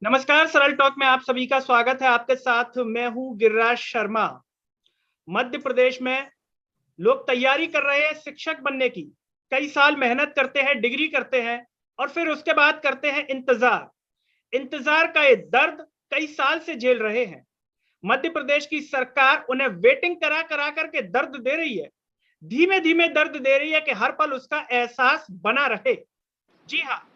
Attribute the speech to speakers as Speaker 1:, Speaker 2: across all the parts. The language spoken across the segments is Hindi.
Speaker 1: नमस्कार, सरल टॉक में आप सभी का स्वागत है। आपके साथ मैं हूं गिरिराज शर्मा। मध्य प्रदेश में लोग तैयारी कर रहे हैं शिक्षक बनने की। कई साल मेहनत करते हैं, डिग्री करते हैं और फिर उसके बाद करते हैं इंतजार का ये दर्द कई साल से झेल रहे हैं। मध्य प्रदेश की सरकार उन्हें वेटिंग करा करा करके दर्द दे रही है, धीमे धीमे दर्द दे रही है कि हर पल उसका एहसास बना रहे। जी हाँ,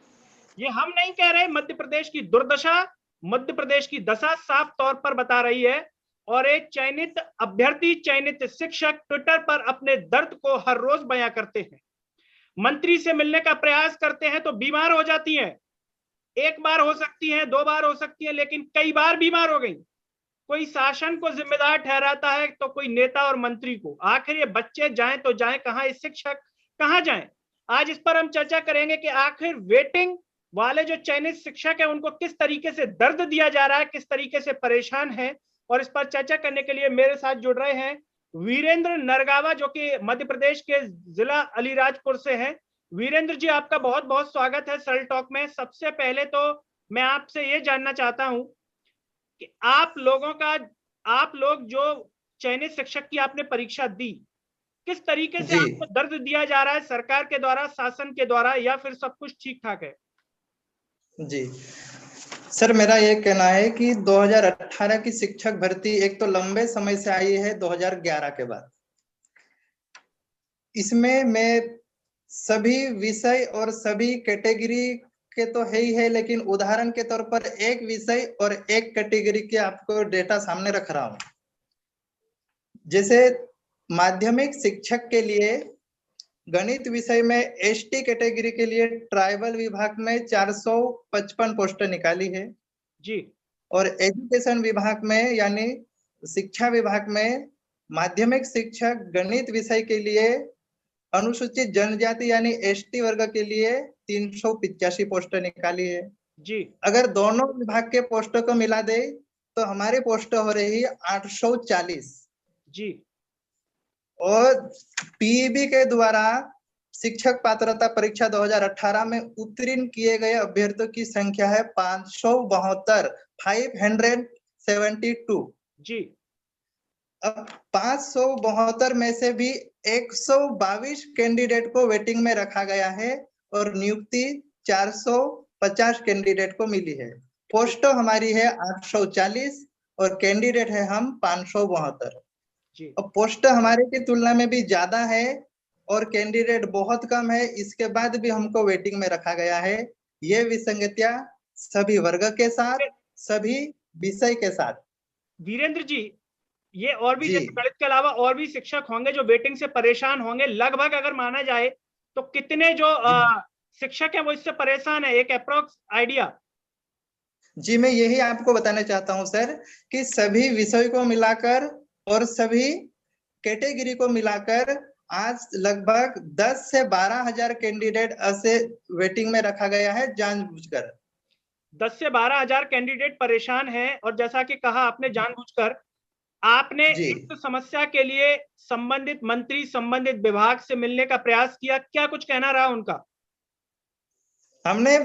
Speaker 1: ये हम नहीं कह रहे, मध्य प्रदेश की दुर्दशा, मध्य प्रदेश की दशा साफ तौर पर बता रही है। और एक चयनित अभ्यर्थी, चयनित शिक्षक ट्विटर पर अपने दर्द को हर रोज बयां करते हैं। मंत्री से मिलने का प्रयास करते हैं तो बीमार हो जाती हैं। एक बार हो सकती है, दो बार हो सकती है, लेकिन कई बार बीमार हो गई। कोई शासन को जिम्मेदार ठहराता है तो कोई नेता और मंत्री को। आखिर ये बच्चे जाएं तो जाएं कहां, ये शिक्षक कहां जाएं? आज इस पर हम चर्चा करेंगे कि आखिर वेटिंग वाले जो चयनित शिक्षक है उनको किस तरीके से दर्द दिया जा रहा है, किस तरीके से परेशान है। और इस पर चर्चा करने के लिए मेरे साथ जुड़ रहे हैं वीरेंद्र नरगावा, जो कि मध्य प्रदेश के जिला अलीराजपुर से हैं। वीरेंद्र जी, आपका बहुत बहुत स्वागत है सरल टॉक में। सबसे पहले तो मैं आपसे ये जानना चाहता हूं कि आप लोग जो चयनित शिक्षक की आपने परीक्षा दी, किस तरीके से
Speaker 2: जी
Speaker 1: आपको दर्द दिया जा रहा है, सरकार के द्वारा, शासन के द्वारा, या फिर सब कुछ ठीक ठाक है?
Speaker 2: जी सर, मेरा ये कहना है कि 2018 की शिक्षक भर्ती एक तो लंबे समय से आई है 2011 के बाद। इसमें मैं सभी विषय और सभी कैटेगरी के तो है ही है, लेकिन उदाहरण के तौर पर एक विषय और एक कैटेगरी के आपको डेटा सामने रख रहा हूं। जैसे माध्यमिक शिक्षक के लिए गणित विषय में एसटी कैटेगरी के लिए ट्राइबल विभाग में 455 पोस्ट निकाली है
Speaker 1: जी।
Speaker 2: और एजुकेशन विभाग में यानी शिक्षा विभाग में माध्यमिक शिक्षक गणित विषय के लिए अनुसूचित जनजाति यानी एसटी वर्ग के लिए 385 पोस्ट निकाली है।
Speaker 1: जी।
Speaker 2: अगर दोनों विभाग के पोस्टों को मिला दे तो हमारी पोस्ट हो रही 840।
Speaker 1: जी।
Speaker 2: और पीईबी के द्वारा शिक्षक पात्रता परीक्षा 2018 में उत्तीर्ण किए गए अभ्यर्थियों की संख्या है 572
Speaker 1: जी।
Speaker 2: अब 572 में से भी 122 कैंडिडेट को वेटिंग में रखा गया है और नियुक्ति 450 कैंडिडेट को मिली है। पोस्ट हमारी है 840 और कैंडिडेट है हम 572। अब पोस्ट हमारे की तुलना में भी ज्यादा है और कैंडिडेट बहुत कम है, इसके बाद भी हमको वेटिंग में रखा गया है। ये विसंगतियां सभी वर्ग के साथ, सभी विषय के साथ।
Speaker 1: वीरेंद्र जी, ये और भी,
Speaker 2: जी
Speaker 1: जैसे गणित के अलावा और भी शिक्षक होंगे जो वेटिंग से परेशान होंगे। लगभग अगर माना जाए तो कितने जो शिक्षक हैं वो इससे परेशान है, एक अप्रोक्स आइडिया?
Speaker 2: जी, मैं यही आपको बताना चाहता हूं सर कि सभी विषय को मिलाकर और सभी कैटेगरी को मिलाकर आज लगभग 10 से 12 हजार कैंडिडेट ऐसे वेटिंग में रखा गया है जानबूझकर।
Speaker 1: 10 से 12 हजार कैंडिडेट परेशान हैं, और जैसा कि कहा आपने जानबूझकर। आपने
Speaker 2: जी
Speaker 1: इस समस्या के लिए संबंधित मंत्री, संबंधित विभाग से मिलने का प्रयास किया, क्या कुछ कहना रहा उनका?
Speaker 2: हमने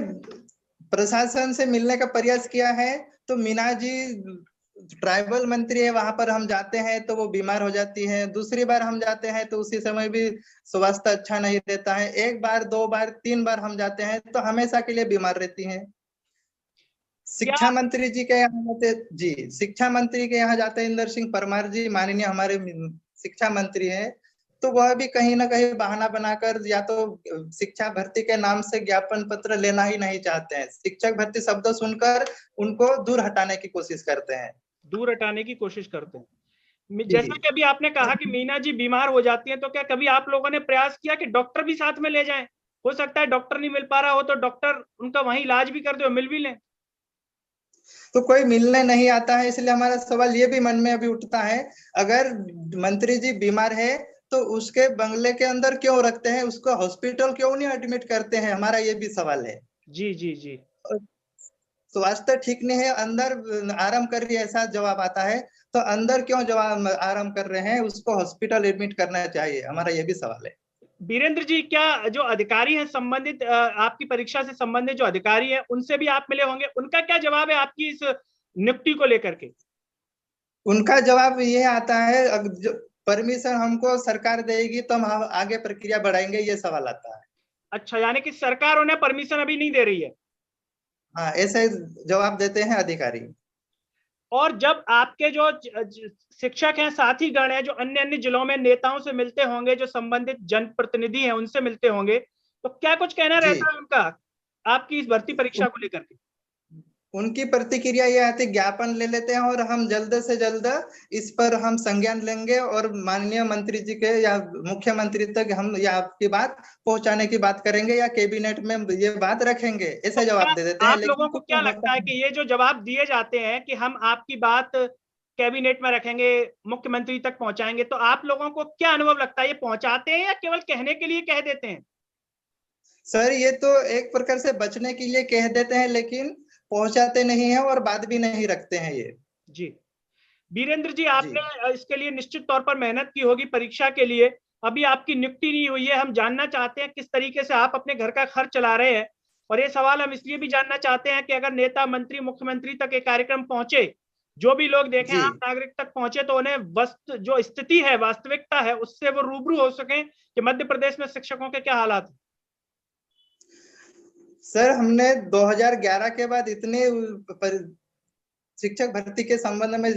Speaker 2: प्रशासन से मिलने का प्रयास किया है, तो मीना जी ट्राइबल मंत्री है, वहां पर हम जाते हैं तो वो बीमार हो जाती है। दूसरी बार हम जाते हैं तो उसी समय भी स्वास्थ्य अच्छा नहीं रहता है। एक बार, दो बार, तीन बार हम जाते हैं तो हमेशा के लिए बीमार रहती हैं। शिक्षा मंत्री जी के यहाँ जाते जी शिक्षा मंत्री के यहाँ जाते हैं, इंदर सिंह परमार जी माननीय हमारे शिक्षा मंत्री हैं, तो वह भी कहीं ना कहीं बहाना बनाकर या तो शिक्षा भर्ती के नाम से ज्ञापन पत्र लेना ही नहीं चाहते हैं। शिक्षक भर्ती शब्द सुनकर उनको दूर हटाने की कोशिश करते हैं।
Speaker 1: दूर हटाने की कोशिश करते हैं।
Speaker 2: जी
Speaker 1: जैसा कि अभी आपने कहा कि मीना जी बीमार हो जाती हैं, तो क्या कभी आप लोगों ने प्रयास किया कि डॉक्टर भी साथ में ले जाएं? हो सकता है डॉक्टर नहीं मिल पा रहा हो तो डॉक्टर उनका वहीं इलाज भी कर दे, मिल भी लें।
Speaker 2: तो कोई मिलने नहीं आता है, इसलिए हमारा सवाल ये भी मन में अभी उठता है, अगर मंत्री जी बीमार है तो उसके बंगले के अंदर क्यों रखते हैं, उसको हॉस्पिटल क्यों नहीं एडमिट करते हैं, हमारा ये भी सवाल है।
Speaker 1: जी जी जी।
Speaker 2: स्वास्थ्य ठीक नहीं है, अंदर आराम कर रही है ऐसा जवाब आता है, तो अंदर क्यों जवाब आराम कर रहे हैं, उसको हॉस्पिटल एडमिट करना चाहिए, हमारा ये भी सवाल है।
Speaker 1: वीरेंद्र जी, क्या जो अधिकारी हैं संबंधित आपकी परीक्षा से संबंधित जो अधिकारी हैं उनसे भी आप मिले होंगे, उनका क्या जवाब है आपकी इस नियुक्ति को लेकर के?
Speaker 2: उनका जवाब ये आता है, परमिशन हमको सरकार देगी तो हम आगे प्रक्रिया बढ़ाएंगे, ये सवाल आता है।
Speaker 1: अच्छा, यानी कि सरकार उन्हें परमिशन अभी नहीं दे रही है?
Speaker 2: हाँ, ऐसे जवाब देते हैं अधिकारी।
Speaker 1: और जब आपके जो शिक्षक हैं, साथी गण हैं, जो अन्य अन्य जिलों में नेताओं से मिलते होंगे, जो संबंधित जनप्रतिनिधि हैं उनसे मिलते होंगे, तो क्या कुछ कहना रहता है उनका आपकी इस भर्ती परीक्षा को लेकर के?
Speaker 2: उनकी प्रतिक्रिया यह आती, ज्ञापन ले लेते हैं और हम जल्द से जल्द इस पर हम संज्ञान लेंगे और माननीय मंत्री जी के या मुख्यमंत्री तक हम यह आपकी बात पहुंचाने की बात करेंगे या कैबिनेट में ये बात रखेंगे, ऐसे जवाब दे देते हैं।
Speaker 1: आप लोगों को क्या लगता है कि ये जो जवाब दिए जाते हैं कि हम आपकी बात कैबिनेट में रखेंगे, मुख्यमंत्री तक पहुंचाएंगे, तो आप लोगों को क्या अनुभव लगता है, ये पहुंचाते हैं या केवल कहने के लिए कह देते हैं?
Speaker 2: सर, ये तो एक प्रकार से बचने के लिए कह देते हैं, लेकिन पहुंचाते नहीं है और बात भी नहीं रखते हैं ये।
Speaker 1: जी वीरेंद्र जी, आपने इसके लिए निश्चित तौर पर मेहनत की होगी परीक्षा के लिए, अभी आपकी नियुक्ति नहीं हुई है। हम जानना चाहते हैं किस तरीके से आप अपने घर का खर्च चला रहे हैं, और ये सवाल हम इसलिए भी जानना चाहते हैं कि अगर नेता, मंत्री, मुख्यमंत्री तक ये कार्यक्रम पहुंचे, जो भी लोग देखें, आम नागरिक तक पहुंचे, तो उन्हें वस्तु जो स्थिति है, वास्तविकता है, उससे वो रूबरू हो सके कि मध्य प्रदेश में शिक्षकों के क्या हालात हैं।
Speaker 2: सर, हमने 2011 के बाद इतने शिक्षक भर्ती के संबंध में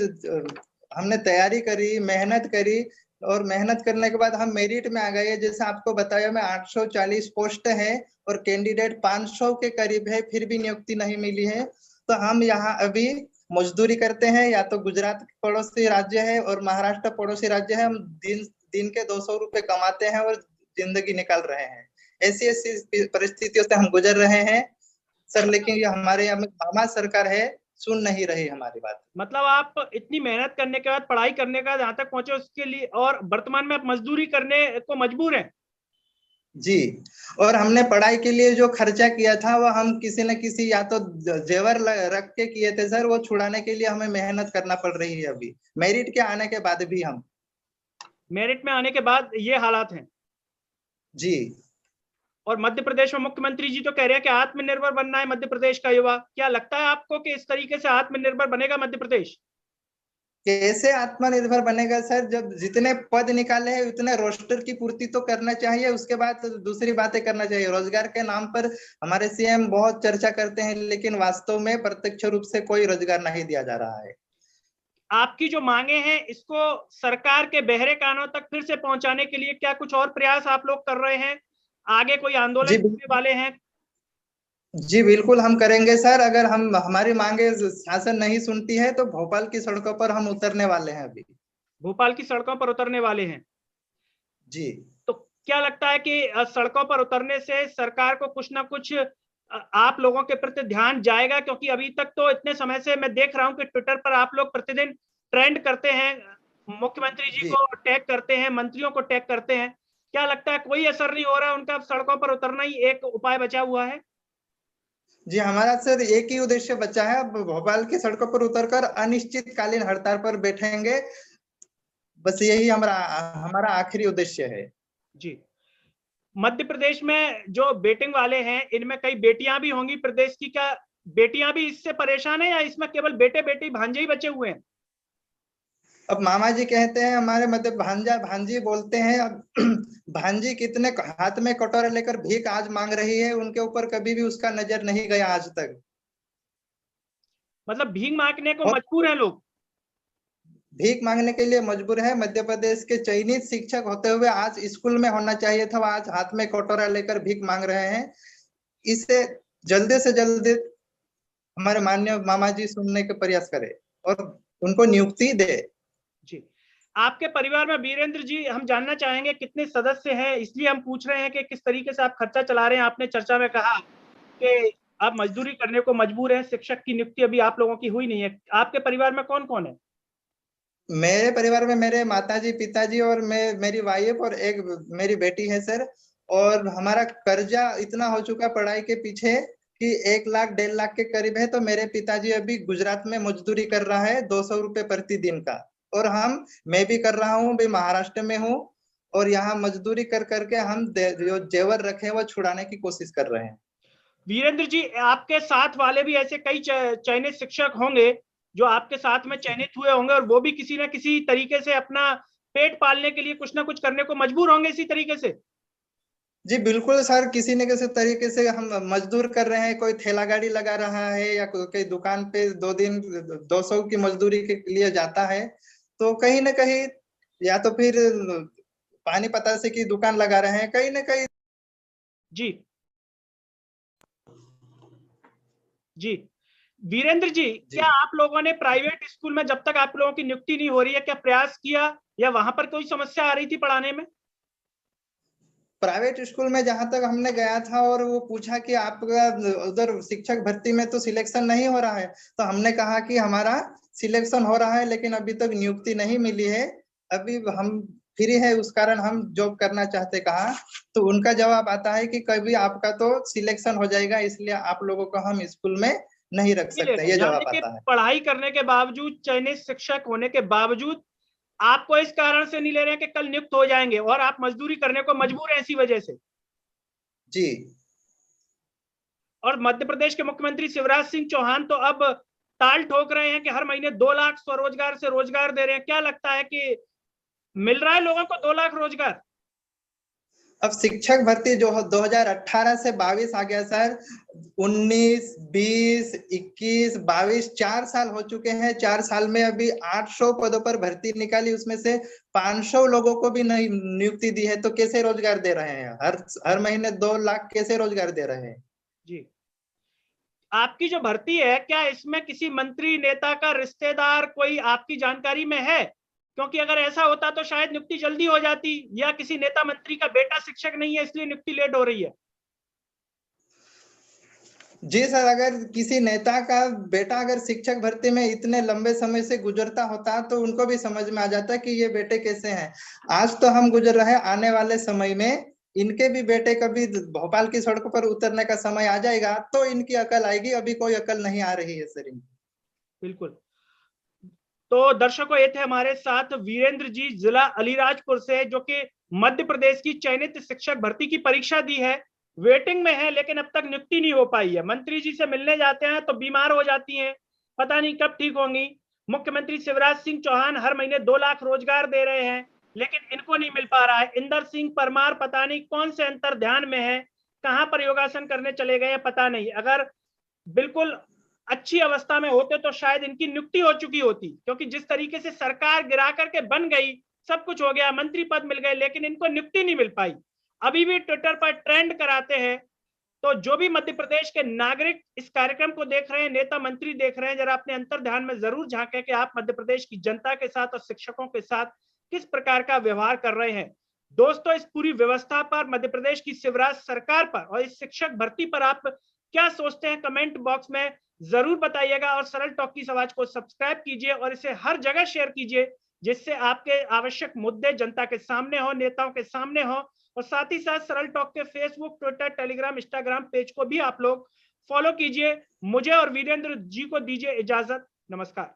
Speaker 2: हमने तैयारी करी, मेहनत करी, और मेहनत करने के बाद हम मेरिट में आ गए। जैसे आपको बताया, मैं 840 पोस्ट है और कैंडिडेट 500 के करीब है, फिर भी नियुक्ति नहीं मिली है। तो हम यहाँ अभी मजदूरी करते हैं, या तो गुजरात पड़ोसी राज्य है और महाराष्ट्र पड़ोसी राज्य है। हम दिन के 200 रुपए कमाते हैं और जिंदगी निकाल रहे हैं। ऐसी ऐसी परिस्थितियों से हम गुजर रहे हैं सर, लेकिन ये हमारे यहाँ में सरकार है, सुन नहीं रही हमारी बात।
Speaker 1: मतलब आप इतनी मेहनत करने के बाद, पढ़ाई करने का जहां तक पहुंचे उसके लिए, और वर्तमान में आप मजदूरी करने को मजबूर हैं?
Speaker 2: जी, और हमने पढ़ाई के लिए जो खर्चा किया था वो हम किसी न किसी या तो जेवर रख के किए थे सर, वो छुड़ाने के लिए हमें मेहनत करना पड़ रही है अभी, मेरिट के आने के बाद भी। हम
Speaker 1: मेरिट में आने के बाद ये हालात हैं
Speaker 2: जी।
Speaker 1: और मध्य प्रदेश में मुख्यमंत्री जी तो कह रहे हैं कि आत्मनिर्भर बनना है मध्य प्रदेश का युवा। क्या लगता है आपको कि इस तरीके से आत्मनिर्भर बनेगा मध्य प्रदेश?
Speaker 2: कैसे आत्मनिर्भर बनेगा सर, जब जितने पद निकाले हैं उतने रोस्टर की पूर्ति तो करना चाहिए, उसके बाद दूसरी बातें करना चाहिए। रोजगार के नाम पर हमारे सीएम बहुत चर्चा करते हैं, लेकिन वास्तव में प्रत्यक्ष रूप से कोई रोजगार नहीं दिया जा रहा है।
Speaker 1: आपकी जो मांगे हैं, इसको सरकार के बहरे कानों तक फिर से पहुंचाने के लिए क्या कुछ और प्रयास आप लोग कर रहे हैं? आगे कोई आंदोलन करने वाले हैं?
Speaker 2: जी बिल्कुल, हम करेंगे सर। अगर हम हमारी मांगे शासन नहीं सुनती है तो भोपाल की सड़कों पर हम उतरने वाले हैं अभी।
Speaker 1: भोपाल की सड़कों पर उतरने वाले हैं
Speaker 2: जी।
Speaker 1: तो क्या लगता है कि सड़कों पर उतरने से सरकार को कुछ ना कुछ आप लोगों के प्रति ध्यान जाएगा? क्योंकि अभी तक तो इतने समय से मैं देख रहा हूं कि ट्विटर पर आप लोग प्रतिदिन ट्रेंड करते हैं, मुख्यमंत्री जी को टैग करते हैं, मंत्रियों को टैग करते हैं। क्या लगता है कोई असर नहीं हो रहा, उनका सड़कों पर उतरना ही एक उपाय बचा हुआ है?
Speaker 2: जी, हमारा सर एक ही उद्देश्य बचा है, अब भोपाल की सड़कों पर उतरकर अनिश्चितकालीन हड़ताल पर बैठेंगे, बस यही हमारा आखिरी उद्देश्य है।
Speaker 1: जी। मध्य प्रदेश में जो बेटिंग वाले हैं, इनमें कई बेटियां भी होंगी प्रदेश की। क्या बेटियां भी इससे परेशान है या इसमें केवल बेटे बेटी भांजे ही बचे हुए हैं?
Speaker 2: अब मामा जी कहते हैं हमारे, मतलब भांजा भांजी बोलते हैं। अब भांजी कितने हाथ में कटोरा लेकर भीख आज मांग रही है, उनके ऊपर कभी भी उसका नजर नहीं गया आज तक।
Speaker 1: मतलब भीख मांगने को मजबूर हैं लोग?
Speaker 2: भीख मांगने के लिए मजबूर है। मध्य प्रदेश के चयनित शिक्षक होते हुए आज स्कूल में होना चाहिए था, आज हाथ में कटोरा लेकर भीख मांग रहे हैं। इसे जल्दी से जल्दी हमारे माननीय मामा जी सुनने का प्रयास करें और उनको नियुक्ति दे।
Speaker 1: जी। आपके परिवार में वीरेंद्र जी, हम जानना चाहेंगे कितने सदस्य हैं, इसलिए हम पूछ रहे हैं कि किस तरीके से आप खर्चा चला रहे हैं। आपने चर्चा में कहा कि आप मजदूरी करने को मजबूर हैं, शिक्षक की नियुक्ति अभी आप लोगों की हुई नहीं है। आपके परिवार में कौन कौन है?
Speaker 2: मेरे परिवार में मेरे माताजी, पिताजी और मेरी वाइफ और एक मेरी बेटी है सर। और हमारा कर्जा इतना हो चुका पढ़ाई के पीछे कि 1 लाख 1.5 लाख के करीब है। तो मेरे पिताजी अभी गुजरात में मजदूरी कर रहा है 200 रुपए प्रति दिन का, और मैं भी कर रहा हूँ, भी महाराष्ट्र में हूँ। और यहाँ मजदूरी कर करके हम जो जेवर रखे वो छुड़ाने की कोशिश कर रहे हैं।
Speaker 1: वीरेंद्र जी, आपके साथ वाले भी ऐसे कई चयनित शिक्षक होंगे जो आपके साथ में चयनित हुए होंगे, और वो भी किसी ना किसी तरीके से अपना पेट पालने के लिए कुछ ना कुछ करने को मजबूर होंगे इसी तरीके से।
Speaker 2: जी बिल्कुल सर, किसी न किसी तरीके से हम मजदूर कर रहे हैं। कोई ठेला गाड़ी लगा रहा है या कोई दुकान पे 2 दिन 200 की मजदूरी के लिए जाता है, तो कहीं ना कहीं या तो फिर पानी पतासे की दुकान लगा रहे हैं कहीं ना कहीं।
Speaker 1: जी जी वीरेंद्र जी, क्या आप लोगों ने प्राइवेट स्कूल में जब तक आप लोगों की नियुक्ति नहीं हो रही है क्या प्रयास किया, या वहां पर कोई समस्या आ रही थी पढ़ाने में?
Speaker 2: प्राइवेट स्कूल में जहां तक हमने गया था और वो पूछा कि आपका उधर शिक्षक भर्ती में तो सिलेक्शन नहीं हो रहा है, तो हमने कहा कि हमारा सिलेक्शन हो रहा है लेकिन अभी तक नियुक्ति नहीं मिली है, अभी हम फ्री है उस कारण हम जॉब करना चाहते कहा। तो उनका जवाब आता है कि कभी आपका तो सिलेक्शन हो जाएगा, इसलिए आप लोगों को हम स्कूल में नहीं रख सकते, ये
Speaker 1: यानी
Speaker 2: जवाब
Speaker 1: कि
Speaker 2: आता है।
Speaker 1: पढ़ाई करने के बावजूद, चयनित शिक्षक होने के बावजूद आपको इस कारण से नहीं ले रहे हैं कि कल नियुक्त हो जाएंगे और आप मजदूरी करने को मजबूर हैं इसी वजह से।
Speaker 2: जी।
Speaker 1: और मध्य प्रदेश के मुख्यमंत्री शिवराज सिंह चौहान तो अब ताल ठोक रहे हैं कि हर महीने 2 लाख स्वरोजगार से रोजगार दे रहे हैं। क्या लगता है कि मिल रहा है लोगों को 2 लाख रोजगार?
Speaker 2: अब शिक्षक भर्ती जो 2018 से 22 आ गया सर, 19, 20, 21, 22 4 साल हो चुके हैं। 4 साल में अभी 800 पदों पर भर्ती निकाली, उसमें से 500 लोगों को भी नहीं नियुक्ति दी है, तो कैसे रोजगार दे रहे हैं? हर महीने 2 लाख कैसे रोजगार दे रहे हैं?
Speaker 1: जी, आपकी जो भर्ती है, क्या इसमें किसी मंत्री नेता का रिश्तेदार कोई आपकी जानकारी में है? क्योंकि अगर ऐसा होता तो शायद नियुक्ति जल्दी हो जाती, या किसी नेता मंत्री का बेटा शिक्षक नहीं है इसलिए नियुक्ति लेट हो रही है?
Speaker 2: जी सर, अगर किसी नेता का बेटा अगर शिक्षक भर्ती में इतने लंबे समय से गुजरता होता तो उनको भी समझ में आ जाता कि ये बेटे कैसे हैं। आज तो हम गुजर रहे हैं, आने वाले समय में इनके भी बेटे कभी भोपाल की सड़कों पर उतरने का समय आ जाएगा तो इनकी अकल आएगी, अभी कोई अकल नहीं आ रही है सर इनकी।
Speaker 1: बिल्कुल। तो दर्शकों, ये थे हमारे साथ वीरेंद्र जी, जिला अलीराजपुर से, जो कि मध्य प्रदेश की चयनित शिक्षक भर्ती की परीक्षा दी है, वेटिंग में है, लेकिन अब तक नियुक्ति नहीं हो पाई है। मंत्री जी से मिलने जाते हैं तो बीमार हो जाती हैं, पता नहीं कब ठीक होंगी। मुख्यमंत्री शिवराज सिंह चौहान हर महीने 2 लाख रोजगार दे रहे हैं, लेकिन इनको नहीं मिल पा रहा है। इंदर सिंह परमार पता नहीं कौन से अंतर ध्यान में है, कहां पर योगासन करने चले गए पता नहीं। अगर बिल्कुल अच्छी अवस्था में होते तो शायद इनकी नियुक्ति हो चुकी होती, क्योंकि जिस तरीके से सरकार गिरा करके बन गई, सब कुछ हो गया, मंत्री पद मिल गए, लेकिन इनको नियुक्ति नहीं मिल पाई। अभी भी ट्विटर पर ट्रेंड कराते हैं। तो जो भी मध्य प्रदेश के नागरिक इस कार्यक्रम को देख रहे हैं, नेता मंत्री देख रहे हैं, जरा अपने अंतर ध्यान में जरूर झांकें कि आप मध्य प्रदेश की जनता के साथ और शिक्षकों के साथ किस प्रकार का व्यवहार कर रहे हैं। दोस्तों, इस पूरी व्यवस्था पर, मध्य प्रदेश की शिवराज सरकार पर और इस शिक्षक भर्ती पर आप क्या सोचते हैं, कमेंट बॉक्स में जरूर बताइएगा। और सरल टॉक की आवाज को सब्सक्राइब कीजिए और इसे हर जगह शेयर कीजिए, जिससे आपके आवश्यक मुद्दे जनता के सामने हो, नेताओं के सामने हो। और साथ ही साथ सरल टॉक के Facebook, Twitter, Telegram, Instagram page को भी आप लोग फॉलो कीजिए। मुझे और वीरेंद्र जी को दीजिए इजाजत। नमस्कार।